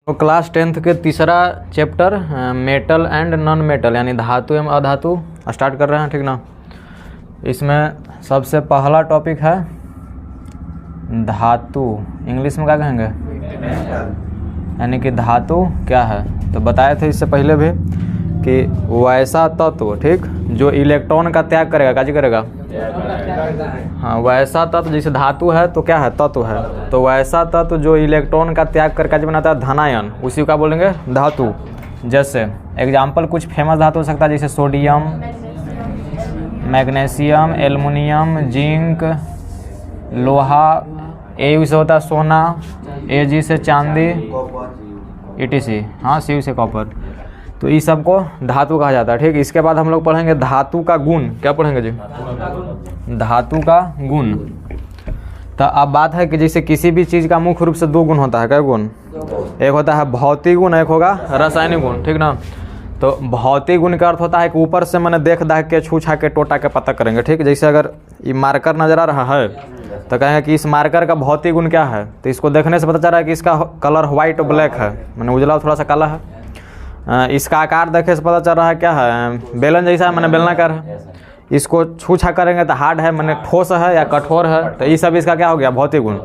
तो class 10th के तीसरा chapter metal and non metal यानी धातु एवं अधातु स्टार्ट कर रहे हैं, ठीक ना। इसमें सबसे पहला टॉपिक है धातु, इंग्लिश में क्या कहेंगे, यानी कि धातु क्या है। तो बताए थे इससे पहले भी कि वैसा तत्व, ठीक, जो इलेक्ट्रॉन का त्याग करेगा, काजी करेगा, हाँ, वैसा तत्व जैसे धातु है तो क्या है, तत्व है। तो वैसा तत्व जो इलेक्ट्रॉन का त्याग कर काजी बनाता है, धनायन, उसी को क्या बोलेंगे, धातु। जैसे एग्जाम्पल कुछ फेमस धातु हो सकता है जैसे सोडियम, मैग्नीशियम, एल्युमिनियम, जिंक, लोहा, ए से होता है सोना, Ag से चांदी, ETC, हाँ, Cu से कॉपर। तो इस सब को धातु कहा जाता है, ठीक। इसके बाद हम लोग पढ़ेंगे धातु का गुण। क्या पढ़ेंगे जी, धातु का गुण। तो अब बात है कि जैसे किसी भी चीज़ का मुख्य रूप से दो गुण होता है, क्या गुण, एक होता है भौतिक गुण, एक होगा रासायनिक गुण, ठीक ना। तो भौतिक गुण का अर्थ होता है कि ऊपर से मैंने देख दाख के छू छा के टोटा के पता करेंगे, ठीक। जैसे अगर ये मार्कर नजर आ रहा है तो कहेंगे कि इस मार्कर का भौतिक गुण क्या है, तो इसको देखने से पता चल रहा है कि इसका कलर व्हाइट और ब्लैक है, मैंने उजला थोड़ा सा काला है। इसका आकार देखे से पता चल रहा है क्या है, बेलन जैसा है, मैंने बेलनाकार है। इसको छू छा करेंगे तो हार्ड है, मैंने ठोस है या कठोर है, तो ये सब इसका क्या हो गया, भौतिक गुण।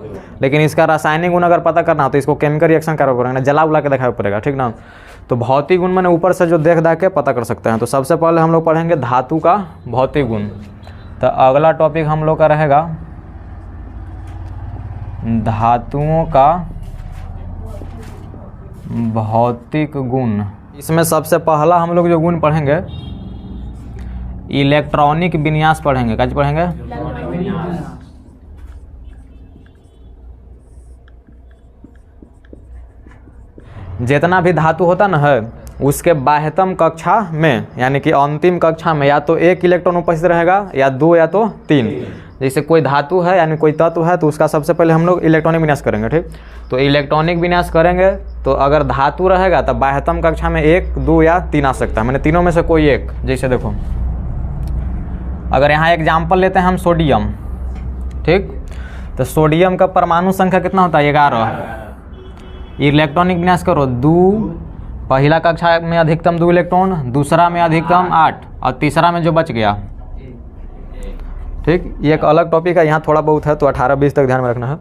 लेकिन इसका रासायनिक गुण अगर पता करना हो तो इसको केमिकल रिएक्शन करना पड़ेगा, जला उला के दिखाना पड़ेगा, ठीक ना। तो भौतिक गुण मैंने ऊपर से जो देख दाख के पता कर सकते हैं। तो सबसे पहले हम लोग पढ़ेंगे धातु का भौतिक गुण। तो अगला टॉपिक हम लोग का रहेगा धातुओं का भौतिक गुण। इसमें सबसे पहला हम लोग जो गुण पढ़ेंगे इलेक्ट्रॉनिक विन्यास पढ़ेंगे। क्या पढ़ेंगे, जितना भी धातु होता ना है उसके बाह्यतम कक्षा में यानी कि अंतिम कक्षा में या तो एक इलेक्ट्रॉन उपस्थित रहेगा या दो या तो तीन। जैसे कोई धातु है यानी कोई तत्व है तो उसका सबसे पहले हम लोग इलेक्ट्रॉनिक विन्यास करेंगे, ठीक। तो इलेक्ट्रॉनिक विन्यास करेंगे तो अगर धातु रहेगा तो बाह्यतम कक्षा में एक, दो या तीन आ सकता है, मैंने तीनों में से कोई एक। जैसे देखो अगर यहाँ एग्जाम्पल लेते हैं हम सोडियम, ठीक। तो सोडियम का परमाणु संख्या कितना होता है, 11। इलेक्ट्रॉनिक विन्यास करो, दो, पहला कक्षा में अधिकतम 2 इलेक्ट्रॉन, दूसरा में अधिकतम 8 और तीसरा में जो बच गया, ठीक। ये एक अलग टॉपिक है, यहाँ थोड़ा बहुत है तो 18-20 तक ध्यान में रखना है।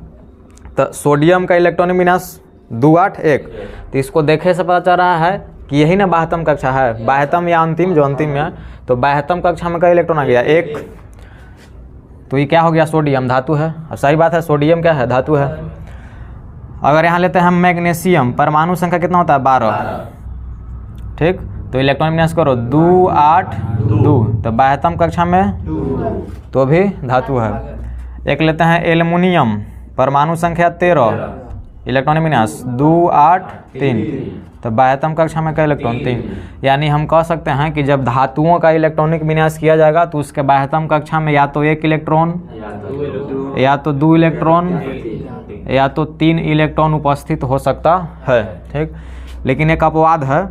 तो सोडियम का इलेक्ट्रॉनिक विन्यास 2, 8, 1। तो इसको देखे से पता चल रहा है कि यही ना बाह्यतम कक्षा है, बाह्यतम या अंतिम, जो अंतिम में है। तो बाह्यतम कक्षा में का इलेक्ट्रॉन आ गया 1। तो ये क्या हो गया, सोडियम, धातु है। और सही बात है, सोडियम क्या है, धातु है। अगर यहाँ लेते हैं हम मैग्नीशियम, परमाणु संख्या कितना होता है, 12, ठीक। तो इलेक्ट्रॉन विन्यास करो 2, 8, 2। तो बाह्यतम कक्षा में तो भी धातु है। एक लेते हैं एल्युमिनियम, परमाणु संख्या 13, इलेक्ट्रॉनिक विन्यास 2, 8, 3। तो बाह्यतम कक्षा में का इलेक्ट्रॉन 3। यानी हम कह सकते हैं कि जब धातुओं का इलेक्ट्रॉनिक विन्यास किया जाएगा तो उसके बाह्यतम कक्षा में या तो 1 इलेक्ट्रॉन या तो 2 इलेक्ट्रॉन या तो 3 इलेक्ट्रॉन उपस्थित हो सकता है, ठीक। लेकिन एक अपवाद है,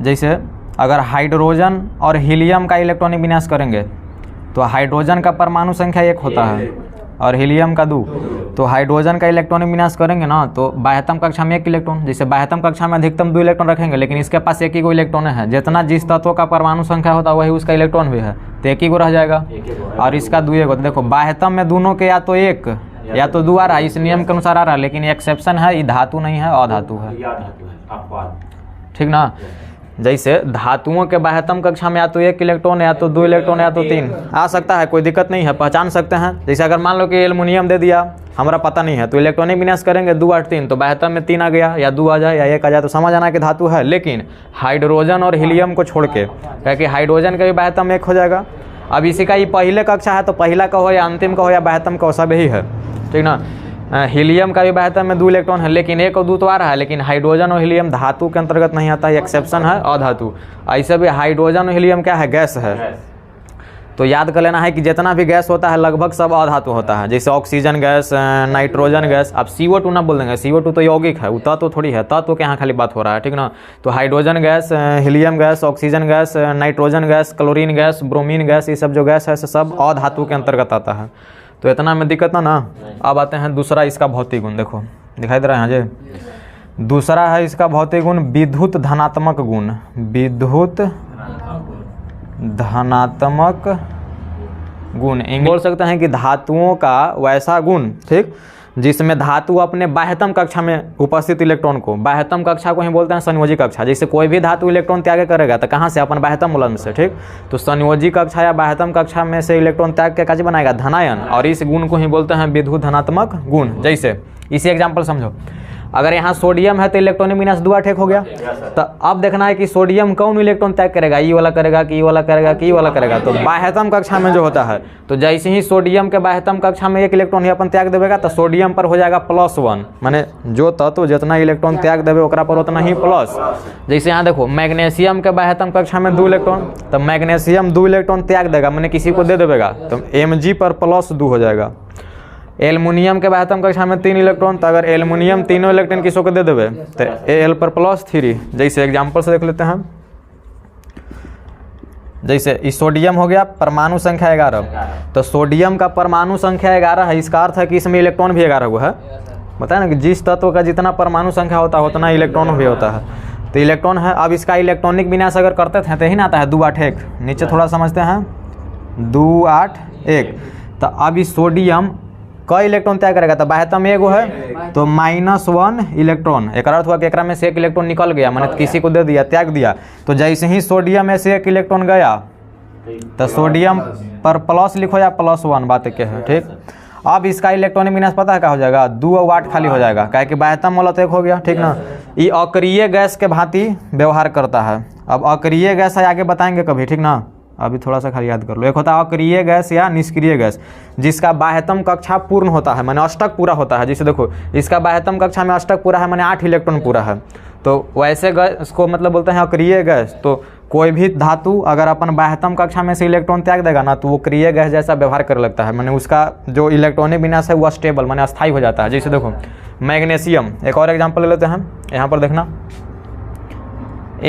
जैसे अगर हाइड्रोजन और हीलियम का इलेक्ट्रॉनिक विन्यास करेंगे तो हाइड्रोजन का परमाणु संख्या 1 होता है और हीलियम का 2। तो हाइड्रोजन का इलेक्ट्रॉनिक विन्यास करेंगे ना तो बाह्यतम कक्षा में 1 इलेक्ट्रॉन, जैसे बाह्यतम कक्षा में अधिकतम 2 इलेक्ट्रॉन रखेंगे लेकिन इसके पास 1 ही गो इलेक्ट्रॉन है। जितना जिस तत्व का परमाणु संख्या होता है वही उसका इलेक्ट्रॉन भी है, तो 1 ही गो रह जाएगा और इसका 2 गो। देखो बाह्यतम में दोनों के या तो 1 या तो 2 आ रहा है, इस नियम के अनुसार आ रहा है। लेकिन एक्सेप्शन है, ये धातु नहीं है, अधातु है, ठीक ना। जैसे धातुओं के बाह्यतम कक्षा में या तो 1 इलेक्ट्रॉन या तो 2 इलेक्ट्रॉन या तो 3 आ सकता है, कोई दिक्कत नहीं है, पहचान सकते हैं। जैसे अगर मान लो कि एल्युमिनियम दे दिया, हमारा पता नहीं है, तो इलेक्ट्रॉनिक विन्यास करेंगे 2, 8, 3। तो बाह्यतम में 3 आ गया या 2 आ जाए या 1 आ जाए तो समझ आना कि धातु है। लेकिन हाइड्रोजन और हीलियम को छोड़ के, क्योंकि हाइड्रोजन का भी बाह्यतम 1 हो जाएगा। अब इसी का ये पहले कक्षा है तो पहला का हो या अंतिम का हो या बाह्यतम का हो, सब यही है, ठीक ना। हीलियम का भी बाह्यतम में 2 इलेक्ट्रॉन है लेकिन 1 और 2 तो आ रहा है। लेकिन हाइड्रोजन और हीलियम धातु के अंतर्गत नहीं आता है, एक्सेप्शन है, अधातु। ऐसे भी हाइड्रोजन और हीलियम क्या है, गैस है। तो याद कर लेना है कि जितना भी गैस होता है लगभग सब अधातु होता है। जैसे ऑक्सीजन गैस, नाइट्रोजन गैस। अब CO2 ना बोल देंगे, CO2 तो यौगिक है, वो तत्व थोड़ी है, तत्व के यहाँ खाली बात हो रहा है, ठीक ना। तो hydrogen gas, helium gas, oxygen gas, nitrogen gas, chlorine gas, bromine gas, ये सब जो गैस है सब अधातु के अंतर्गत आता है। तो इतना में दिक्कत ना। अब आते हैं दूसरा इसका भौतिक गुण। देखो दिखाई दे रहा है जी। दूसरा है इसका भौतिक गुण विद्युत धनात्मक गुण, विद्युत धनात्मक गुण। बोल सकते हैं कि धातुओं का वैसा गुण, ठीक, जिसमें धातु अपने बाह्यतम कक्षा में उपस्थित इलेक्ट्रॉन को, बाह्यतम कक्षा को ही बोलते हैं संयोजी कक्षा। जैसे कोई भी धातु इलेक्ट्रॉन त्याग करेगा तो कहाँ से, अपन बाह्यतम मूलक से, ठीक। तो संयोजी कक्षा या बाह्यतम कक्षा में से इलेक्ट्रॉन त्याग के कार्य बनाएगा धनायन, और इस गुण को ही बोलते हैं विद्युत धनात्मक गुण। जैसे इसी एग्जाम्पल समझो, अगर यहाँ सोडियम है तो इलेक्ट्रॉनिक विन्यास 2 8 हो गया। तो अब देखना है कि सोडियम कौन इलेक्ट्रॉन त्याग करेगा, ई वाला करेगा कि ई वाला करेगा कि ई वाला करेगा। तो बाह्यतम कक्षा में जो होता है, तो जैसे ही सोडियम के बाह्यतम कक्षा में 1 इलेक्ट्रॉन ही अपन त्याग देगा तो सोडियम पर हो जाएगा +1, माने जो तत्व जितना इलेक्ट्रॉन त्याग देवे ओकरा पर उतना ही प्लस। जैसे यहाँ देखो मैग्नीशियम के बाह्यतम कक्षा में 2 इलेक्ट्रॉन, तो मैग्नीशियम 2 इलेक्ट्रॉन त्याग देगा, मैंने किसी को दे देगा तो Mg पर +2 हो जाएगा। एल्युमिनियम के बाह्यतम कक्षा में 3 इलेक्ट्रॉन, तो अगर एल्युमिनियम तीनों इलेक्ट्रॉन किसको दे देवे तो Al पर +3। जैसे एग्जाम्पल से देख लेते हैं, जैसे इस सोडियम हो गया परमाणु संख्या 11, तो सोडियम का परमाणु संख्या 11 है, इसका अर्थ है कि इसमें इलेक्ट्रॉन भी 11 हुआ है। बताया ना कि जिस तत्व का जितना परमाणु संख्या होता है उतना इलेक्ट्रॉन भी होता है। तो इलेक्ट्रॉन है, अब इसका इलेक्ट्रॉनिक विन्यास अगर करते थे तो ही ना आता है 2 8 1। नीचे थोड़ा समझते हैं, 2 8 1। तो अब इस सोडियम कई इलेक्ट्रॉन त्याग करेगा, तो बाह्यतम एगो है तो -1 इलेक्ट्रॉन, एक अर्थ हुआ कि एकरा में से 1 इलेक्ट्रॉन निकल गया, मैंने किसी को दे दिया, त्याग दिया। तो जैसे ही सोडियम में से 1 इलेक्ट्रॉन गया तो सोडियम पर प्लस लिखो या +1, बात क्या है, ठीक। अब इसका इलेक्ट्रॉनिक विन्यास पता है क्या हो जाएगा, 2 और 8 खाली हो जाएगा, क्या कि बाह्यतम वाला तो 1 हो गया, ठीक ना। ये अक्रिय गैस के भांति व्यवहार करता है। अब अक्रिय गैस है आगे बताएंगे कभी, ठीक ना, अभी थोड़ा सा खाली याद कर लो। एक होता है अक्रिय गैस या निष्क्रिय गैस, जिसका बाह्यतम कक्षा पूर्ण होता है, माने अष्टक पूरा होता है। जैसे देखो इसका बाह्यतम कक्षा में अष्टक पूरा है, माने 8 इलेक्ट्रॉन पूरा है, तो वैसे गैस को मतलब बोलते हैं अक्रिय गैस। तो कोई भी धातु अगर अपन बाह्यतम कक्षा में से इलेक्ट्रॉन त्याग देगा ना तो वो क्रिय गैस जैसा व्यवहार करने लगता है, माने उसका जो इलेक्ट्रॉनिक विन्यास है वो स्टेबल माने अस्थायी हो जाता है। जैसे देखो मैग्नीशियम, एक और एग्जाम्पल ले लेते हैं, यहाँ पर देखना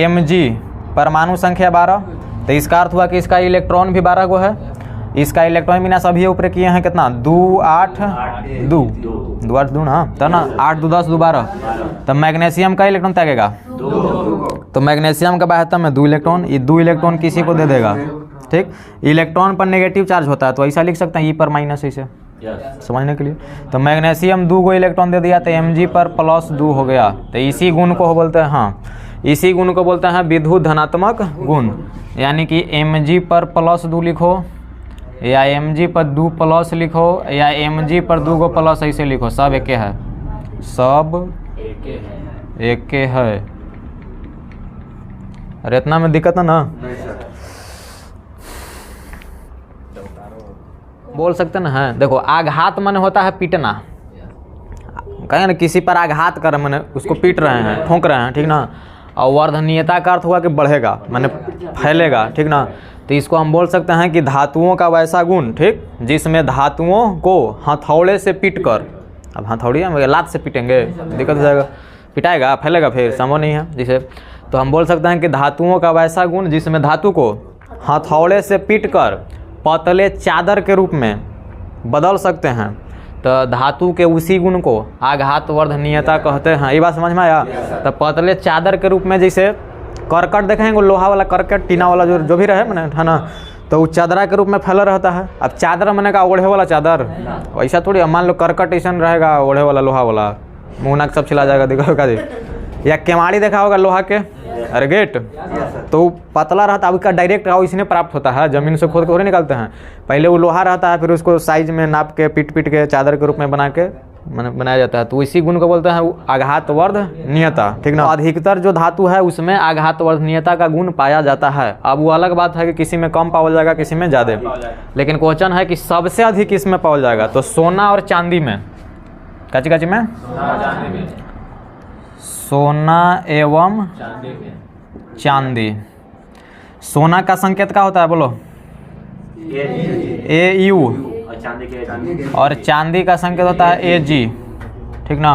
Mg परमाणु संख्या 12, तो इसका अर्थ हुआ कि इसका इलेक्ट्रॉन भी 12 गो है। इसका इलेक्ट्रॉन विन्यास अभी ऊपर किए हैं कितना, 2 8 2 2 8 2 ना, तो ना 8 2 10 2 12। तो मैग्नीशियम का इलेक्ट्रॉन त्यागेगा 2, तो मैग्नीशियम का बाह्यतम में 2 इलेक्ट्रॉन, ये 2 इलेक्ट्रॉन किसी को दे देगा, ठीक। इलेक्ट्रॉन पर नेगेटिव चार्ज होता है तो ऐसा लिख सकते हैं ई पर माइनस, ऐसे समझने के लिए। तो मैग्नीशियम 2 गो इलेक्ट्रॉन दे दिया तो Mg पर +2 हो गया। तो इसी गुण को बोलते हैं, हाँ इसी गुण को बोलते हैं विद्युत धनात्मक गुण। यानी कि Mg पर +2 लिखो या Mg पर 2 प्लस लिखो या Mg पर 2 गो प्लस, ऐसे लिखो, सब एक है, सब एक है। अरे इतना में दिक्कत है ना, बोल सकते ना है। देखो आघात मन होता है पीटना, कहें ना किसी पर आघात कर मैंने उसको पीट रहे हैं, ठोक रहे हैं, ठीक ना। और वर्धनीयता का अर्थ हुआ कि बढ़ेगा, मैंने फैलेगा, ठीक ना। तो इसको हम बोल सकते हैं कि धातुओं का वैसा गुण, ठीक, जिसमें धातुओं को हथौड़े से पीट कर, अब हथौड़ी में लात से पीटेंगे दिक्कत हो जाएगा, पिटाएगा फैलेगा, फिर संभव नहीं है। जिसे तो हम बोल सकते हैं कि धातुओं का वैसा गुण जिसमें धातु को हथौड़े से पीट कर पतले चादर के रूप में बदल सकते हैं। तो धातु के उसी गुण को आघात वर्धनीयता कहते हैं। ये बात समझ में आया। तो पतले चादर के रूप में, जैसे करकट देखेंगे, लोहा वाला करकट, टीना वाला जो भी रहे मैंने, है ना, तो वो चादरा के रूप में फैला रहता है। अब चादर मैंने कहा ओढ़े वाला चादर, वैसा थोड़ी, मान लो करकट ऐसा रहेगा ओढ़े वाला लोहा वाला, मुँह नाक सब छिला जाएगा, देखा होगा जी। या केवाड़ी देखा होगा लोहा के, अरे गेट, तो पतला रहता है, उसका डायरेक्ट इसने प्राप्त होता है, जमीन से खोद के थोड़े निकालते हैं। पहले वो लोहा रहता है, फिर उसको साइज में नाप के पीट के चादर के रूप में बना के बनाया जाता है। तो इसी गुण को बोलते हैं आघात वर्धनीयता, ठीक ना। अधिकतर जो धातु है उसमें आघात वर्धनीयता का गुण पाया जाता है। अब वो अलग बात है कि किसी में कम पावल जाएगा, किसी में ज़्यादा, लेकिन क्वेश्चन है कि सबसे अधिक इसमें पावल जाएगा। तो सोना और चांदी में, काची में, सोना एवं चांदी। सोना का संकेत क्या होता है बोलो, AU, और चांदी का संकेत होता है AG, ठीक ना।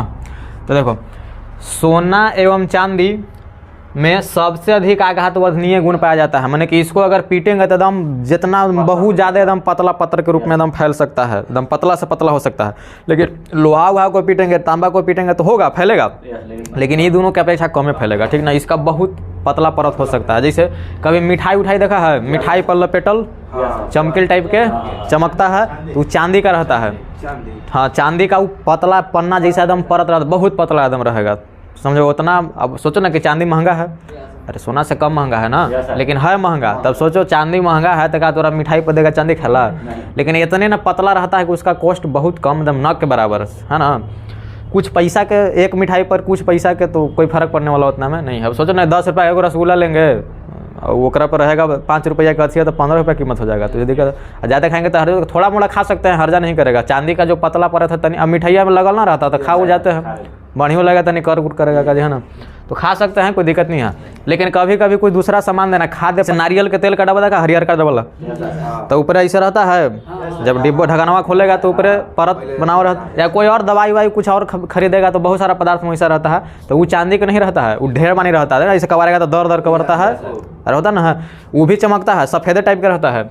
तो देखो सोना एवं चांदी में सबसे अधिक आघात वर्धनीय गुण पाया जाता है। माने कि इसको अगर पीटेंगे तो एकदम जितना बहुत ज़्यादा एकदम पतला पत्थर के रूप में एकदम फैल सकता है, एकदम पतला से पतला हो सकता है। लेकिन लोहा वहा को पीटेंगे, तांबा को पीटेंगे तो होगा, फैलेगा, लेकिन ये दोनों की अपेक्षा कम में फैलेगा, ठीक ना। इसका बहुत पतला परत हो सकता है। जैसे कभी मिठाई उठाई देखा है, मिठाई पर लपेटल चमकील टाइप के चमकता है, तो चांदी का रहता है। हाँ, चांदी का वो पतला पन्ना जैसा एकदम परत रहता, बहुत पतला एकदम रहेगा, समझो उतना। अब सोचो ना कि चांदी महंगा है, अरे सोना से कम महंगा है ना, लेकिन है महंगा। तब सोचो चांदी महंगा है तो क्या तोरा मिठाई पर देगा चांदी खेला, लेकिन इतने ना पतला रहता है कि उसका कॉस्ट बहुत कम, एकदम नक के बराबर है ना। कुछ पैसा के एक मिठाई पर कुछ पैसा के तो कोई फर्क पड़ने वाला उतना में नहीं है। अब सोचो ना 10 रुपये का रसगुल्ला लेंगे, ओकरा पर रहेगा 5 रुपया का अच्छी है तो 15 रुपये कीमत हो जाएगा। तो ये दिक्कत, ज़्यादा खाएंगे तो थोड़ा मोड़ा खा सकते हैं, हर्जा नहीं करेगा। चांदी का जो पतला परत है तनी, अब मिठाइया में लगल ना रहता तो खा हो जाते हैं, बढ़िया लगेगा तनी कर कुट करेगा का, है ना, तो खा सकते हैं, कोई दिक्कत नहीं है। लेकिन कभी कभी कोई दूसरा सामान देना, खाद्य नारियल के तेल का डब्बा देखा, हरियर का डब्बा, तो ऊपर ऐसे रहता है, जब डिब्बो ढकनवा खोलेगा तो ऊपर परत बनाओ रहता है। या कोई और दवाई वाई कुछ और खरीदेगा तो बहुत सारा पदार्थ में ऐसा रहता है, तो वो चांदी का नहीं रहता है, वो ढेर मानी रहता है, ऐसे कबारेगा तो दर दर कबरता है, और होता ना है वो भी चमकता है, सफ़ेद टाइप का रहता है,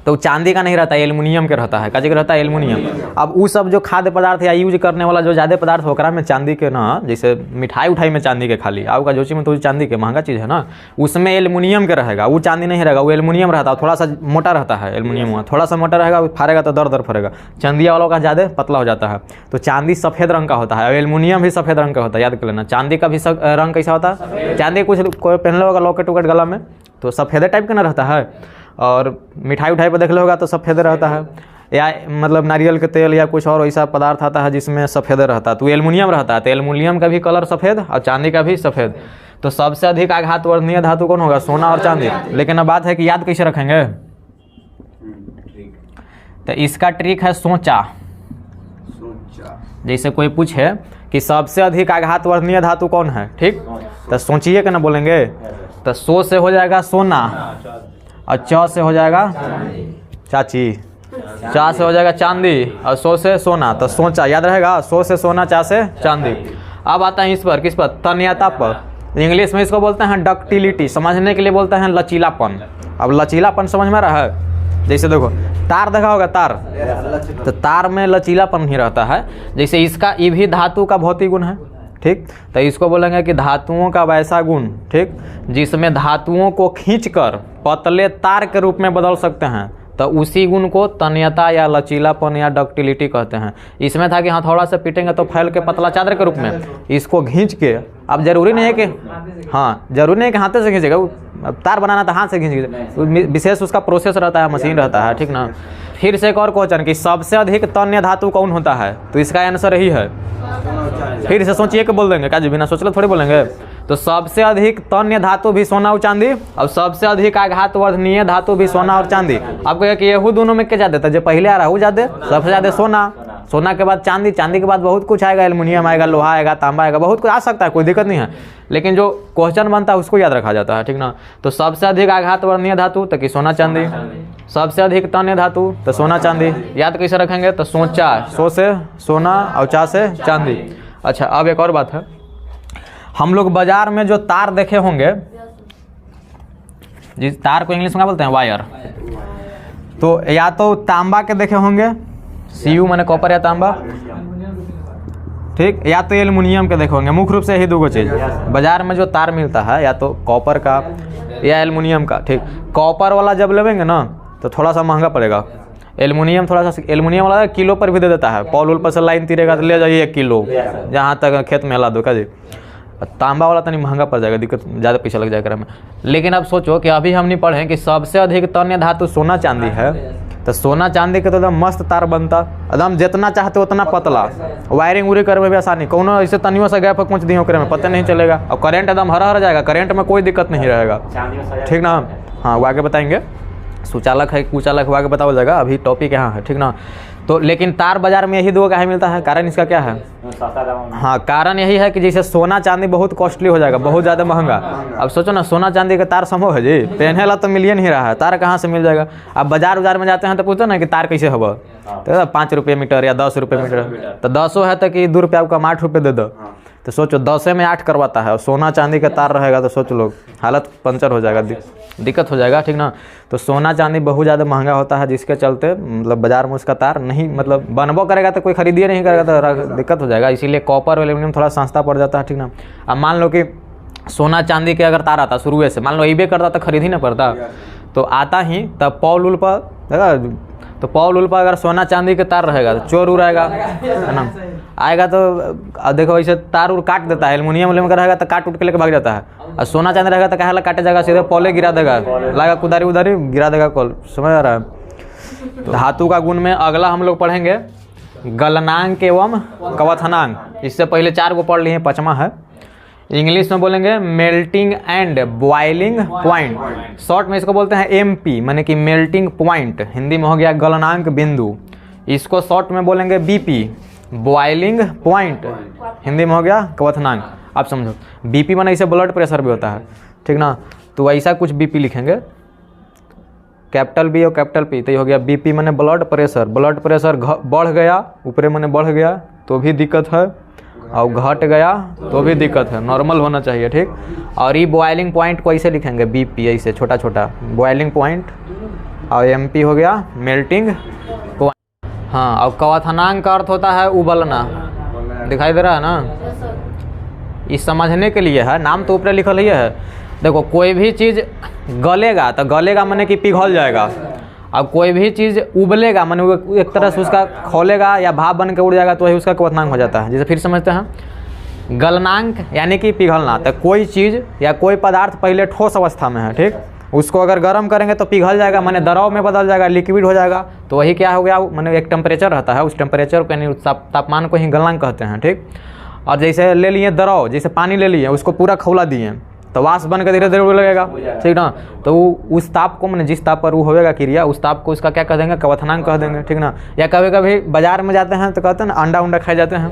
तो चांदी का नहीं रहता है, एल्युमिनियम का रहता है। काजी का रहता है एल्युमिनियम। अब वो सब जो खाद्य पदार्थ या यूज करने वाला जो ज़्यादा पदार्थ होकरा में चांदी के ना, जैसे मिठाई उठाई में चांदी के खाली, आपका जो चीज़ में तो चांदी के महंगा चीज़ है ना, उसमें एल्युमिनियम का रहेगा, वो चांदी नहीं रहेगा, वो एल्युमिनियम रहता है, थोड़ा सा मोटा रहता है एल्युमिनियम, थोड़ा सा मोटा रहेगा, फाड़ेगा तो दर दर फरेगा। चांदिया वालों का ज़्यादा पतला हो जाता है। तो चांदी सफ़ेद रंग का होता है, एल्युमिनियम भी सफ़ेद रंग का होता है, याद कर लेना। चांदी का भी रंग कैसा होता है, चांदी कुछ कोई पहन लो होगा लॉकेट वॉकेट गला में तो सफ़ेद टाइप का ना रहता है, और मिठाई उठाई पर देख लो होगा तो सफ़ेद रहता है, या मतलब नारियल के तेल या कुछ और ऐसा पदार्थ आता है जिसमें सफ़ेद रहता है, तो एल्युमिनियम रहता है। तो एल्युमिनियम का भी कलर सफ़ेद और चांदी का भी सफ़ेद। तो सबसे अधिक आघात वर्धनीय धातु कौन होगा, सोना और चांदी। लेकिन अब बात है कि याद कैसे रखेंगे, तो इसका ट्रिक है सोचा। जैसे कोई पूछे कि सबसे अधिक आघात वर्धनीय धातु कौन है, ठीक, तो सोचिए कि ना बोलेंगे, तो सो से हो जाएगा सोना, और च से हो जाएगा चाची, चा से हो जाएगा चांदी, और सो से सोना, तो सोचा याद रहेगा, सो से सोना, चा से चांदी। अब आता है इस पर, किस पर, तन्यता पर। इंग्लिश में इसको बोलते हैं डक्टिलिटी, समझने के लिए बोलते हैं लचीलापन। अब लचीलापन समझ में रहा है, जैसे देखो तार देखा होगा, तार, तो तार में लचीलापन नहीं रहता है। जैसे इसका ये भी धातु का भौतिक गुण है, ठीक, तो इसको बोलेंगे कि धातुओं का वैसा गुण, ठीक, जिसमें धातुओं को खींचकर पतले तार के रूप में बदल सकते हैं, तो उसी गुण को तन्यता या लचीलापन या डक्टिलिटी कहते हैं। इसमें था कि हथौड़ा से पीटेंगे तो फैल के पतला चादर के रूप में, इसको खींच के, अब जरूरी नहीं है कि, हाँ जरूरी नहीं है कि हाथ से खींचेगा, तार बनाना था हाथ से खींच, विशेष उसका प्रोसेस रहता है, मशीन रहता है, ठीक ना। फिर से एक और क्वेश्चन कि सबसे अधिक तन्य धातु कौन होता है, तो इसका आंसर यही है। फिर से सोचिए कि बोल देंगे, क्या बिना सोचले थोड़ी बोलेंगे। तो सबसे अधिक तन्य धातु भी सोना और चांदी, और सबसे अधिक आघात वर्धनीय धातु भी सोना और चांदी। आपको ये दोनों में क्या ज्यादा था, जो पहले आ रहा है वो ज्यादा, सबसे ज्यादा सोना, सोना के बाद चांदी, चांदी के बाद बहुत कुछ आएगा, एल्युमिनियम आएगा, लोहा आएगा, तांबा आएगा, बहुत कुछ आ सकता है, कोई दिक्कत नहीं है। लेकिन जो क्वेश्चन बनता है उसको याद रखा जाता है, ठीक ना। तो सबसे अधिक आघात वर्धनीय धातु तो कि सोना चांदी, सबसे अधिक तन्य धातु तो सोना चांदी। याद कैसे रखेंगे, तो सोचा, सो से सोना और चा से चांदी। अच्छा, अब एक और बात है, हम लोग बाजार में जो तार देखे होंगे, जिस तार को इंग्लिश में क्या बोलते हैं, वायर, तो या तो तांबा के देखे होंगे, सीयू माने कॉपर या तांबा, ठीक, या तो एल्युमिनियम के देखे होंगे। मुख्य रूप से यही दो चीज़ बाजार में जो तार मिलता है, या तो कॉपर का या एल्युमिनियम का, ठीक। कॉपर वाला जब लेंगे ना तो थोड़ा सा महंगा पड़ेगा, एल्युमिनियम थोड़ा सा, एल्युमिनियम वाला किलो पर भी दे देता है, पॉल उल पर से लाइन तीरेगा तो ले जाइए 1 किलो, जहाँ तक खेत में ला दो का जी। तांबा वाला तनी महंगा पड़ जाएगा, दिक्कत ज़्यादा पैसा लग जाएगा में। लेकिन अब सोचो कि अभी हमने पढ़े कि सबसे अधिक तन्य धातु सोना चांदी है, तो सोना चांदी के तो एकदम मस्त तार बनता, एकदम जितना चाहते उतना पतला, वायरिंग उरी करे में भी आसानी, कोनो ऐसे तनियों से गैप कुछ दियो करे में पता नहीं चलेगा, और करंट एकदम हरा हरा जाएगा, करंट में कोई दिक्कत नहीं रहेगा, ठीक ना। हाँ, वो आगे बताएंगे, सुचालक है कुचालक, वो आगे बताया जाएगा, अभी टॉपिक यहाँ है, ठीक ना। तो लेकिन तार बाजार में यही दो काहे मिलता है, कारण इसका क्या है, हाँ कारण यही है कि जैसे सोना चांदी बहुत कॉस्टली हो जाएगा, बहुत ज़्यादा महंगा। अब सोचो ना, सोना चांदी का तार संभव है जी, पहने ला तो मिल नहीं रहा है, तार कहाँ से मिल जाएगा। अब बाजार में जाते हैं तो पूछते ना कि तार कैसे होगा, तो 5 रुपये मीटर या 10 रुपये मीटर, तो 10 है तो कि 2 रुपये आपका 8 रुपये दे दो, तो सोचो 10 में 8 करवाता है और सोना चांदी का तार रहेगा तो सोच लो हालत पंचर हो जाएगा, दिक्कत हो जाएगा, ठीक ना। तो सोना चांदी बहुत ज़्यादा महंगा होता है, जिसके चलते मतलब बाज़ार में उसका तार नहीं मतलब बनबो करेगा तो कोई खरीदिए नहीं करेगा तो दिक्कत हो जाएगा। इसीलिए कॉपर और एल्यूमिनियम थोड़ा सस्ता पड़ जाता है, ठीक ना। अब मान लो कि सोना चांदी के अगर तार आता शुरू से, मान लो ईबे करता तो खरीद ही ना पड़ता, तो आता ही तब पॉल उल पर देखा, तो पॉल उल पर अगर सोना चांदी के तार रहेगा तो चोर उड़ आएगा, है ना, आएगा तो अब देखो ऐसे तार उड़ काट देता है, एल्युमिनियम का रहेगा तो काट उठ के लेके भाग जाता है, और सोना चांदी रहेगा तो कहा काटे जाएगा, सीधे पॉले गिरा देगा, लगा कुदारी उदारी गिरा देगा कॉल, समझ आ रहा है। तो धातु का गुण में अगला हम लोग पढ़ेंगे गलनांक एवं क्वथनांक। इससे पहले 4 को पढ़ लिए, 5वां है। इंग्लिश में बोलेंगे melting and boiling point, short में इसको बोलते हैं एमपी, माने कि मेल्टिंग पॉइंट। हिंदी में हो गया गलनांक बिंदु, इसको शॉर्ट में बोलेंगे बीपी, बॉइलिंग पॉइंट हिंदी में हो गया क्वथनांक। आप समझो बीपी माने इसे ब्लड प्रेशर भी होता है, ठीक ना। तो ऐसा कुछ बीपी लिखेंगे, कैपिटल बी और कैपिटल पी, तो ये हो गया बीपी माने ब्लड प्रेशर। ब्लड प्रेशर बढ़ गया, ऊपरे माने बढ़ गया तो भी दिक्कत है, और घट गया तो भी दिक्कत है, नॉर्मल होना चाहिए, ठीक। और ये बॉइलिंग पॉइंट को ऐसे लिखेंगे बीपी, ऐसे छोटा छोटा बॉइलिंग पॉइंट, और एमपी हो गया मेल्टिंग पॉइंट। हाँ, और क्वथनांक का अर्थ होता है उबलना, दिखाई दे रहा है ना, इस समझने के लिए है, नाम तो ऊपर लिखल ही है। देखो कोई भी चीज़ गलेगा तो गलेगा माने कि पिघल जाएगा, अब कोई भी चीज़ उबलेगा माने एक तरह से उसका खोलेगा या भाप बन के उड़ जाएगा, तो वही उसका क्वथनांक हो जाता है। जैसे फिर समझते हैं गलनांक यानी कि पिघलना, तो कोई चीज़ या कोई पदार्थ पहले ठोस अवस्था में है, ठीक, उसको अगर गर्म करेंगे तो पिघल जाएगा, माने द्रव में बदल जाएगा, लिक्विड हो जाएगा, तो वही क्या हो गया, माने एक टेम्परेचर रहता है, उस टेम्परेचर को यानी तापमान को ही गलनांक कहते हैं, ठीक। और जैसे ले लिए द्रव, जैसे पानी ले लिए, उसको पूरा खौला दिए तो वाष्प बन के धीरे धीरे उड़ने लगेगा, ठीक ना। तो उस ताप को, मैंने जिस ताप पर वो होगा क्रिया, उस ताप को उसका क्या कह देंगे, क्वथनांक कह देंगे, ठीक ना। या कभी कभी बाजार में जाते हैं तो कहते हैं ना अंडा उंडा खाए जाते हैं,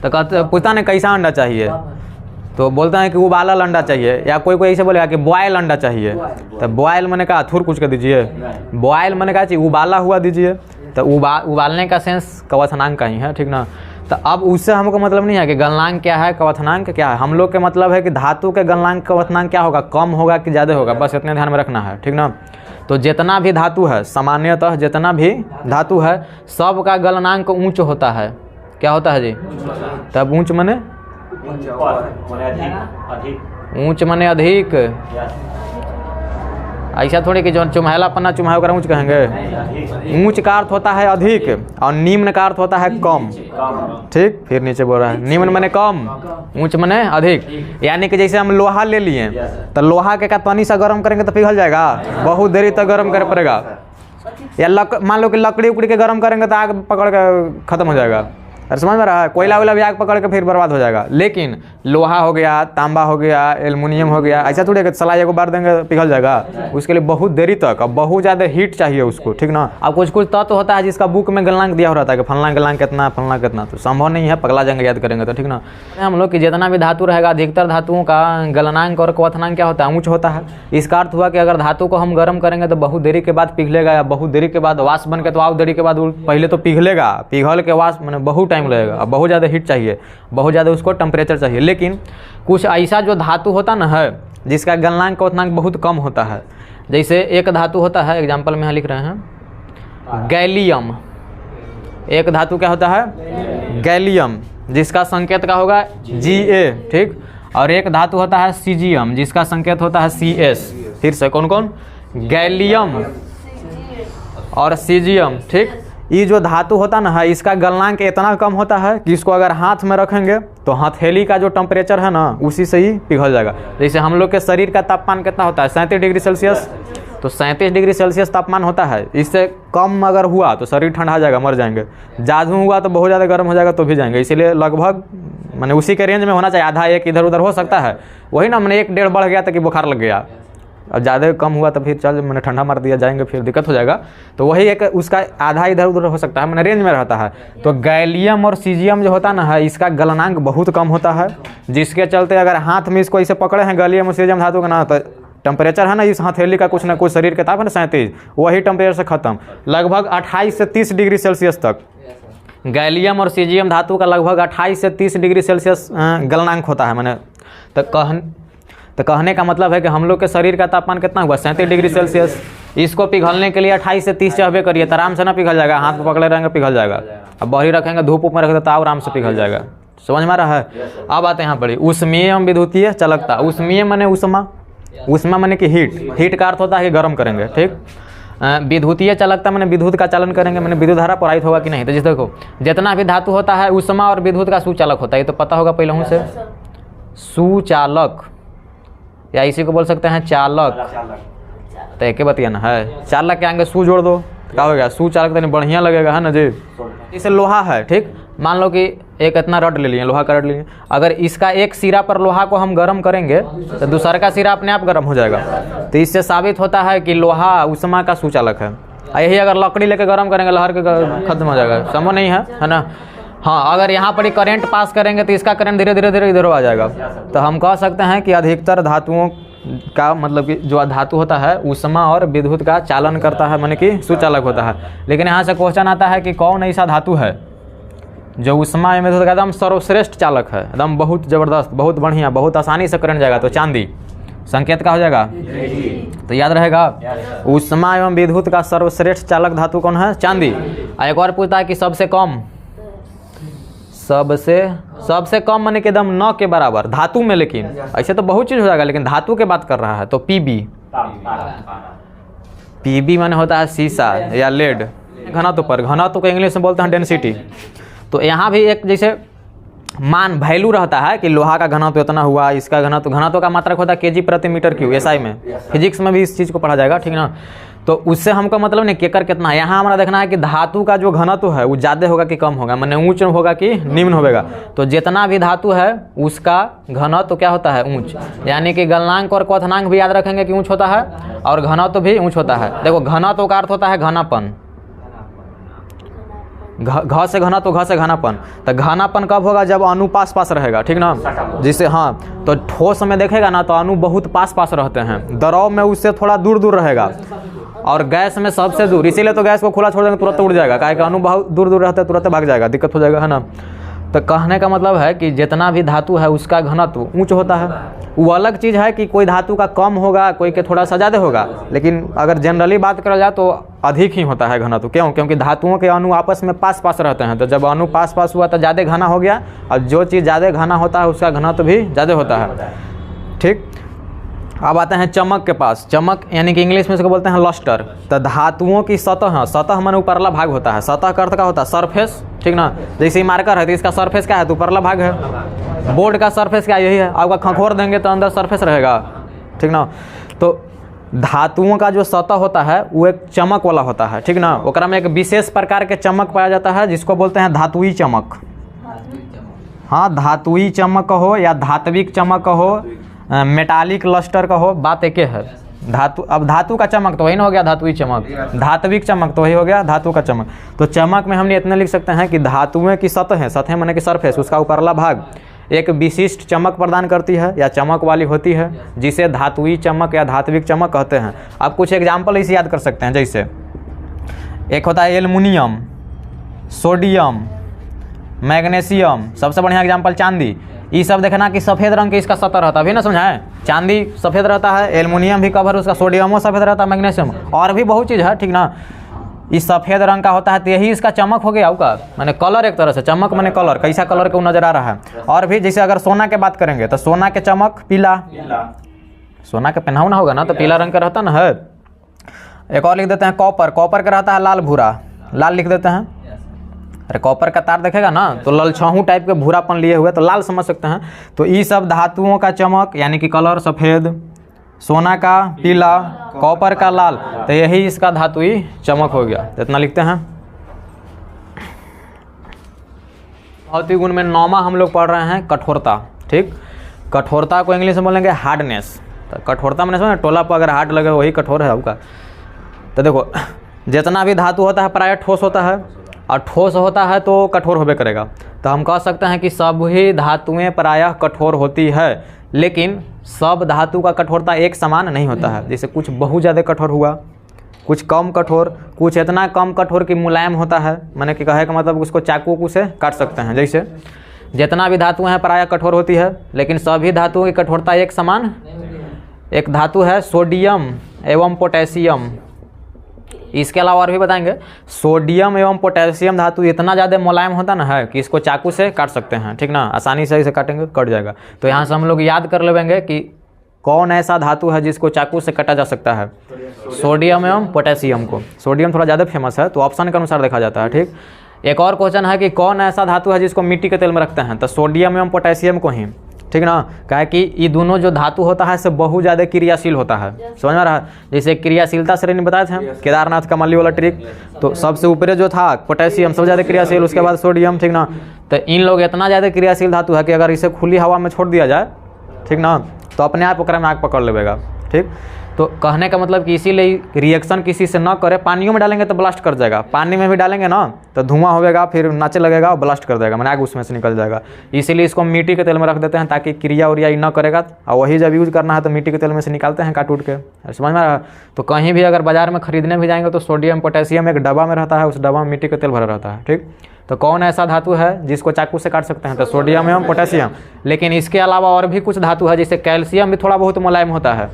तो कहते पूछता नहीं कैसा अंडा चाहिए, तो बोलते हैं कि उबालल अंडा चाहिए, या कोई कोई ऐसे बोलेगा कि बॉयल अंडा चाहिए, तो बॉयल मैंने कहा थूर कुछ कर दीजिए, बॉयल मैंने कहा चाहिए उबाला हुआ दीजिए, तो उबालने का सेंस क्वथनांक का ही है, ठीक ना। तो अब उससे हमको मतलब नहीं है कि गलनांक क्या है, क्वथनांक क्या है, हम लोग के मतलब है कि धातु के गलनांक क्वथनांक क्या होगा, कम होगा कि ज़्यादा होगा, बस इतने ध्यान में रखना है, ठीक ना। तो जितना भी धातु है, सामान्यतः जितना भी धातु है सब का गलनांक ऊंच होता है। क्या होता है जी, तब ऊंच मने ऊंच मने अधिक, ऐसा थोड़ी कि जो चुम्हेला पन्ना चुम्हा कर ऊँच कहेंगे। ऊंच का अर्थ होता है अधिक और निम्न का अर्थ होता है कम, ठीक। फिर नीचे बोल रहा है निम्न मने कम, ऊंच मने अधिक, यानी कि जैसे हम लोहा ले लिए तो लोहा के का पानी से गर्म करेंगे तो पिघल जाएगा, बहुत देरी तक गर्म करे पड़ेगा। या मान लो कि लकड़ी उकड़ी के गर्म करेंगे तो आग पकड़ के खत्म हो जाएगा, अरे समझ में रहा है, कोयला वोला भी आग पकड़ के फिर बर्बाद हो जाएगा। लेकिन लोहा हो गया, तांबा हो गया, एल्युमिनियम हो गया, ऐसा थोड़ी है कि सलाई को बार देंगे पिघल जाएगा, उसके लिए बहुत देरी तक और बहुत ज़्यादा हीट चाहिए उसको, ठीक ना। अब कुछ कुछ तत्व होता है जिसका बुक में गलनांक दिया हो रहता है कि फलना गलनांक कितना, फलना कितना, तो संभव नहीं है, पगला जाएंगे याद करेंगे तो, ठीक ना। हम लोग की जितना भी धातु रहेगा अधिकतर धातुओं का गलनांक और क्वथनांक क्या होता है, ऊँच होता है। इसका अर्थ हुआ कि अगर धातु को हम गर्म करेंगे तो बहुत देरी के बाद पिघलेगा, या बहुत देरी के बाद वाष्प बन के, तो और देरी के बाद पहले तो पिघलेगा, पिघल के वाष्प मैंने बहुत टाइम लगेगा, अब बहुत ज़्यादा हीट चाहिए, बहुत ज़्यादा उसको टेम्परेचर चाहिए। लेकिन कुछ ऐसा जो धातु होता ना है जिसका गलनांक क्वथनांक बहुत कम होता है, जैसे एक धातु होता है, एग्जाम्पल में यहाँ लिख रहे हैं गैलियम, एक धातु क्या होता है गैलियम, जिसका संकेत का होगा Ga, ठीक। और एक धातु होता है सीजियम, जिसका संकेत होता है Cs। फिर से कौन कौन, गैलियम और सीजियम, ठीक। ये जो धातु होता ना है इसका गलनांक इतना कम होता है कि इसको अगर हाथ में रखेंगे तो हथेली का जो टेम्परेचर है ना उसी से ही पिघल जाएगा। जैसे हम लोग के शरीर का तापमान कितना होता है, 37 डिग्री सेल्सियस, तो 37 डिग्री सेल्सियस तापमान होता है, इससे कम अगर हुआ तो शरीर ठंडा जाएगा, मर जाएंगे, ज़्यादा हुआ तो बहुत ज़्यादा गर्म हो जाएगा तो भी जाएंगे। इसीलिए लगभग मैंने उसी के रेंज में होना चाहिए, आधा एक इधर उधर हो सकता है, वही ना मैंने 1-1.5 बढ़ गया ताकि बुखार लग गया, अब ज़्यादा कम हुआ तो फिर चल मैंने ठंडा मार दिया, जाएंगे फिर दिक्कत हो जाएगा, तो वही एक उसका आधा इधर उधर हो सकता है, मैंने रेंज में रहता है। तो गैलियम और सीजियम जो होता ना है इसका गलनांक बहुत कम होता है, जिसके चलते अगर हाथ में इसको ऐसे पकड़े हैं गैलियम और सीजियम धातु का ना, तो टेम्परेचर है ना इस हथेली का कुछ ना कुछ शरीर के ताप है ना 37, वही टेम्परेचर से खत्म, लगभग 28 से 30 डिग्री सेल्सियस तक गैलियम और सीजियम धातु का लगभग 28 से 30 डिग्री सेल्सियस गलनांक होता है। मैंने तो कहने का मतलब है कि हम लोग के शरीर का तापमान कितना हुआ 37 डिग्री सेल्सियस। इसको पिघलने के लिए 28 से 30 चाहबे करिए तो आराम से ना पिघल जाएगा, हाथ में पकड़े रहेंगे पिघल जाएगा। अब बहरी रखेंगे धूप ऊपर रखेंगे तो आराम से पिघल जाएगा। समझ में आ रहा है? अब आते हैं यहाँ पर ऊष्मीय एवं विद्युतीय चालकता। ऊष्मीय माने ऊष्मा, ऊष्मा माने कि हीट का अर्थ होता है कि गर्म करेंगे, ठीक। विद्युतीय चालकता मैंने विद्युत का चालन करेंगे, मैंने विद्युत धारा प्रवाहित होगा कि नहीं। तो जैसे देखो जितना भी धातु होता है ऊष्मा और विद्युत का सुचालक होता है, ये तो पता होगा पहले से। सुचालक या इसी को बोल सकते हैं चालक, तो एक बतिया ना है। चालक के आगे सु जोड़ दो तो क्या हो गया सुचालक, तो बढ़िया लगेगा है ना जी। इसे लोहा है, ठीक। मान लो कि एक इतना रड ले लिए, लोहा का रड ले लिए, अगर इसका एक सिरा पर लोहा को हम गर्म करेंगे तो दूसरा का सिरा अपने आप गर्म हो जाएगा। तो इससे साबित होता है कि लोहा ऊष्मा का सुचालक है। यही अगर लकड़ी लेके गर्म करेंगे लहर के खत्म हो जाएगा, संभव नहीं है ना। हाँ, अगर यहाँ पर ही करंट पास करेंगे तो इसका करंट धीरे धीरे इधर आ जाएगा। तो हम कह सकते हैं कि अधिकतर धातुओं का मतलब कि जो धातु होता है ऊष्मा और विद्युत का चालन करता है, माने कि सुचालक होता है। लेकिन यहाँ से क्वेश्चन आता है कि कौन ऐसा धातु है जो ऊष्मा एवं विद्युत का एकदम सर्वश्रेष्ठ चालक है, एकदम बहुत जबरदस्त, बहुत बढ़िया, बहुत आसानी से करंट जाएगा। तो चांदी संकेत का हो जाएगा, तो याद रहेगा ऊष्मा एवं विद्युत का सर्वश्रेष्ठ चालक धातु कौन है? चांदी। एक और पूछता है कि सबसे कम, सबसे कम माने कि एकदम न के बराबर धातु में, लेकिन ऐसे तो बहुत चीज हो जाएगा, लेकिन धातु के बात कर रहा है तो पीबी। पीबी माने होता है सीसा या लेड। घनत्व पर, घनत्व को इंग्लिश में बोलते हैं डेंसिटी। तो यहाँ भी एक जैसे मान वैल्यू रहता है कि लोहा का घनत्व इतना हुआ, इसका घनत्व का मात्रक होता है केजी प्रति मीटर क्यूब। एसआई में, फिजिक्स में भी इस चीज़ को पढ़ा जाएगा, ठीक ना। तो उससे हमको मतलब नहीं केकर कितना है, यहाँ हमारा देखना है कि धातु का जो घनत्व है वो ज़्यादा होगा कि कम होगा, माने ऊंच होगा कि निम्न होगा। तो जितना भी धातु है उसका घनत्व क्या होता है? ऊंच। यानी कि गलनांक और क्वथनांक भी याद रखेंगे कि ऊंच होता है और घनत्व भी ऊंच होता है। देखो घनत्व का अर्थ होता है घनापन, घ से घनत्व, घ से घनापन। तो घनापन कब होगा? जब अणु पास पास रहेगा, ठीक ना। जिससे हाँ, तो ठोस में देखेगा ना तो अणु बहुत पास पास रहते हैं, द्रव में उससे थोड़ा दूर दूर रहेगा और गैस में सबसे दूर। इसीलिए तो गैस को खुला छोड़ देंगे तुरंत उड़ जाएगा, काहे कि अणु बहुत दूर दूर रहता है, तुरंत भाग जाएगा, दिक्कत हो जाएगा, है ना। तो कहने का मतलब है कि जितना भी धातु है उसका घनत्व ऊंच होता है। वो अलग चीज़ है कि कोई धातु का कम होगा, कोई के थोड़ा सा ज़्यादा होगा, लेकिन अगर जनरली बात करा जाए तो अधिक ही होता है घनत्व। क्यों? क्योंकि धातुओं के अणु आपस में पास पास रहते हैं। तो जब अणु पास पास हुआ तो ज़्यादा घना हो गया, और जो चीज़ ज़्यादा घना होता है उसका घनत्व भी ज़्यादा होता है, ठीक। अब आते हैं चमक के पास। चमक यानी कि इंग्लिश में इसको बोलते हैं लस्टर। तो धातुओं की सतह, सतह माने ऊपरला भाग होता है। सतह का अर्थ क्या होता है? सरफेस, ठीक ना। जैसे मार्कर है तो इसका सरफेस क्या है? तो ऊपरला भाग है। बोर्ड का सरफेस क्या? यही है। आपका खंखोर देंगे तो अंदर सरफेस रहेगा, ठीक ना। तो धातुओं का जो सतह होता है वो एक चमक वाला होता है, ठीक ना। ओकरा में एक विशेष प्रकार के चमक पाया जाता है जिसको बोलते हैं धातुई चमक। हाँ, धातुई चमक हो या धात्विक चमक हो, मेटालिक लस्टर का हो, बात एक है। धातु, अब धातु का चमक तो वही ना हो गया धातुई चमक, धात्विक चमक तो वही हो गया धातु का चमक। तो चमक में हमने इतना लिख सकते हैं कि धातुएं की सतह है, सतह माने कि सरफेस, उसका ऊपरला भाग एक विशिष्ट चमक प्रदान करती है या चमक वाली होती है, जिसे धातुई चमक या धात्विक चमक कहते हैं। आप कुछ एग्जाम्पल इसे याद कर सकते हैं, जैसे एक होता है एल्युमिनियम, सोडियम, मैग्नीशियम। सबसे बढ़िया एग्जाम्पल चांदी। ये सब देखना कि सफ़ेद रंग के इसका सतह रहता है, अभी ना समझाएं। चांदी सफ़ेद रहता है, एल्युमिनियम भी कवर उसका, सोडियमो सफ़ेद रहता है, मैग्नीशियम और भी बहुत चीज़ है, ठीक ना। इस सफ़ेद रंग का होता है तो यही इसका चमक हो गया का, मैंने कलर एक तरह से। चमक मैंने कलर, कैसा कलर को नजर आ रहा है। और भी जैसे अगर सोना के बात करेंगे तो सोना के चमक पीला, सोना का पहनाव ना होगा ना तो पीला रंग का रहता ना है। एक और लिख देते हैं कॉपर, कॉपर का रहता है लाल भूरा, लाल लिख देते हैं। अरे कॉपर का तार देखेगा ना तो ललछाहू टाइप के भूरापन लिए हुए तो लाल समझ सकते हैं। तो ये सब धातुओं का चमक यानी कि कलर सफ़ेद, सोना का पीला, कॉपर का लाल, तो यही इसका धातुई चमक हो गया। तो इतना लिखते हैं। भौतिक गुण में 9वां हम लोग पढ़ रहे हैं कठोरता, ठीक। कठोरता को इंग्लिश में बोलेंगे हार्डनेस। तो कठोरता मैंने सुना टोला पर अगर हार्ड लगे वही कठोर है आपका। तो देखो जितना भी धातु होता है प्रायः ठोस होता है, और ठोस होता है तो कठोर होबे करेगा। तो हम कह सकते हैं कि सभी धातुएं प्रायः कठोर होती है, लेकिन सब धातु का कठोरता एक समान नहीं होता है। जैसे कुछ बहुत ज़्यादा कठोर हुआ, कुछ कम कठोर, कुछ इतना कम कठोर कि मुलायम होता है, माने कि कहे का मतलब उसको चाकू से काट सकते हैं। जैसे जितना भी धातु हैं प्रायः कठोर होती है, लेकिन सभी धातुओं की कठोरता एक समान। एक धातु है सोडियम एवं पोटेशियम, इसके अलावा और भी बताएंगे। सोडियम एवं पोटेशियम धातु इतना ज़्यादा मुलायम होता ना है कि इसको चाकू से काट सकते हैं, ठीक ना, आसानी से इसे काटेंगे कट जाएगा। तो यहाँ से हम लोग याद कर लेंगे कि कौन ऐसा धातु है जिसको चाकू से काटा जा सकता है, सोडियम एवं पोटेशियम को। सोडियम थोड़ा ज़्यादा फेमस है तो ऑप्शन के अनुसार देखा जाता है, ठीक। एक और क्वेश्चन है कि कौन ऐसा धातु है जिसको मिट्टी के तेल में रखते हैं, तो सोडियम एवं पोटेशियम को ही, ठीक ना। क्या है कि ये दोनों जो धातु होता है से बहुत ज़्यादा क्रियाशील होता है, समझ में रहा। जैसे क्रियाशीलता श्रेणी बताए थे केदारनाथ कमली वाला ट्रिक, तो सबसे ऊपर जो था पोटेशियम सबसे ज़्यादा क्रियाशील, उसके बाद सोडियम, ठीक ना। तो इन लोग इतना ज़्यादा क्रियाशील धातु है कि अगर इसे खुली हवा में छोड़ दिया जाए, ठीक ना, तो अपने आप ओकरा में आग पकड़ लेगा, ठीक। तो कहने का मतलब कि इसीलिए रिएक्शन किसी से न करे। पानियों में डालेंगे तो ब्लास्ट कर जाएगा, पानी में भी डालेंगे ना तो धुआं होगा, फिर नाचे लगेगा और ब्लास्ट कर देगा, मैंने आग उसमें से निकल जाएगा। इसीलिए इसको मिट्टी के तेल में रख देते हैं ताकि क्रिया उरिया न करेगा, और वही जब यूज करना है तो मिट्टी के तेल में से निकालते हैं काट उठ के, समझ में रहा। तो कहीं भी अगर बाजार में खरीदने भी जाएंगे तो सोडियम पोटेशियम एक डब्बा में रहता है, उस डब्बा में मिट्टी का तेल भरा रहता है, ठीक। तो कौन ऐसा धातु है जिसको चाकू से काट सकते हैं, तो सोडियम एवं पोटेशियम। लेकिन इसके अलावा और भी कुछ धातु है, जैसे कैल्शियम भी थोड़ा बहुत मुलायम होता है,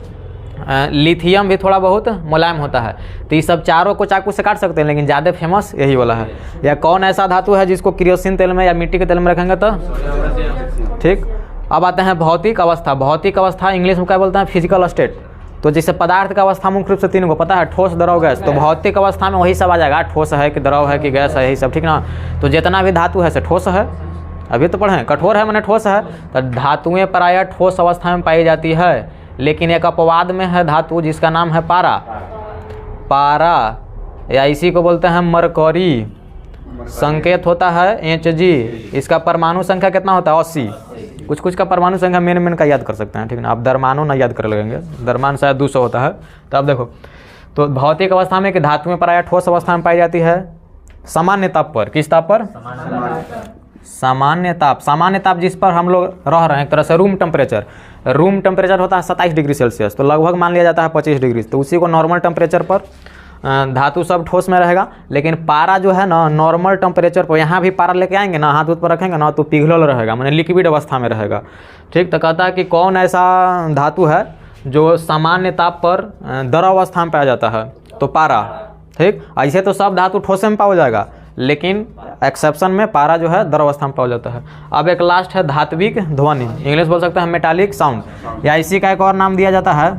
लिथियम भी थोड़ा बहुत मुलायम होता है। तो ये सब चारों को चाकू से काट सकते हैं, लेकिन ज़्यादा फेमस यही वाला है। या कौन ऐसा धातु है जिसको केरोसिन तेल में या मिट्टी के तेल में रखेंगे तो, ठीक। अब आते हैं भौतिक अवस्था। भौतिक अवस्था इंग्लिश में क्या बोलते हैं, फिजिकल स्टेट। तो जैसे पदार्थ का अवस्था मुख्य रूप से तीन को पता है, ठोस, द्रव, गैस। तो भौतिक अवस्था में वही सब आ जाएगा, ठोस है कि द्रव है कि गैस है, यही सब, ठीक ना। तो जितना भी धातु है से ठोस है, अभी तो पढ़ें, कठोर है मैंने ठोस है। तो धातुएं प्रायः ठोस अवस्था में पाई जाती है, लेकिन एक अपवाद में है धातु जिसका नाम है पारा। पारा या इसी को बोलते हैं मरकरी, संकेत होता है Hg। इसका परमाणु संख्या कितना होता है, 80। कुछ कुछ का परमाणु संख्या मेन का याद कर सकते हैं, ठीक ना। आप दरमानो ना याद कर लगेंगे, दरमान शायद 200 होता है। तो अब देखो, तो भौतिक अवस्था में कि धातुएं प्रायः ठोस अवस्था में पाई जाती है सामान्य ताप पर। किस ताप पर, सामान्य ताप। सामान्य ताप जिस पर हम लोग रह रहे हैं, एक तरह से रूम टेम्परेचर। रूम टेम्परेचर होता है 27 डिग्री सेल्सियस, तो लगभग मान लिया जाता है 25 डिग्री। तो उसी को नॉर्मल टेम्परेचर पर धातु सब ठोस में रहेगा। लेकिन पारा जो है ना, नॉर्मल टेम्परेचर पर, यहाँ भी पारा लेके आएंगे ना, हाथ पर रखेंगे ना तो पिघलल रहेगा, माने लिक्विड अवस्था में रहेगा, ठीक। तो कहता है कि कौन ऐसा धातु है जो सामान्य ताप पर द्रव अवस्था में पाया जाता है, तो पारा, ठीक। ऐसे तो सब धातु ठोस में पाया जाएगा, लेकिन एक्सेप्शन में पारा जो है द्रव अवस्था में पाया जाता है। अब एक लास्ट है धात्विक ध्वनि, इंग्लिश बोल सकते हैं मेटालिक साउंड, या इसी का एक और नाम दिया जाता है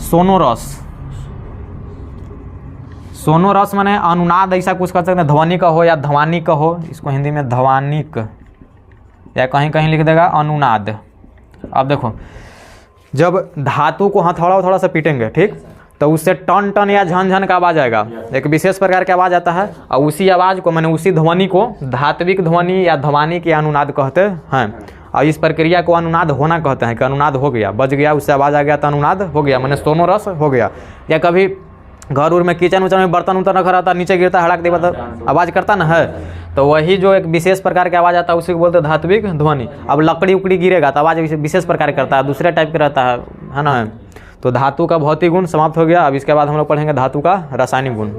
सोनोरस। सोनोरस माने अनुनाद, ऐसा कुछ कर सकते हैं, ध्वनि का हो या ध्वनि का हो, इसको हिंदी में ध्वनिक, या कहीं कहीं लिख देगा अनुनाद। अब देखो, जब धातु को हथौड़ा से पीटेंगे, ठीक, तो उससे टन टन या झन झन का आवाज़ आएगा, एक विशेष प्रकार की आवाज़ आता है। और उसी आवाज़ को, मैंने उसी ध्वनि को धात्विक ध्वनि या ध्वनि के अनुनाद कहते हैं। और इस प्रक्रिया को अनुनाद होना कहते हैं, कि अनुनाद हो गया, बज गया, उससे आवाज़ आ गया तो अनुनाद हो गया, मैंने सोनोरस हो गया। या कभी घर उर में किचन उचन में बर्तन उतर रखा रहता, नीचे गिरता, हड़क दे तो आवाज़ करता ना है, तो वही जो एक विशेष प्रकार की आवाज़ आता है उसी को बोलते हैं धात्विक ध्वनि। अब लकड़ी उकड़ी गिरेगा तो आवाज़ विशेष प्रकार करता है, दूसरे टाइप का रहता है ना। तो धातु का भौतिक गुण समाप्त हो गया। अब इसके बाद हम लोग पढ़ेंगे धातु का रासायनिक गुण।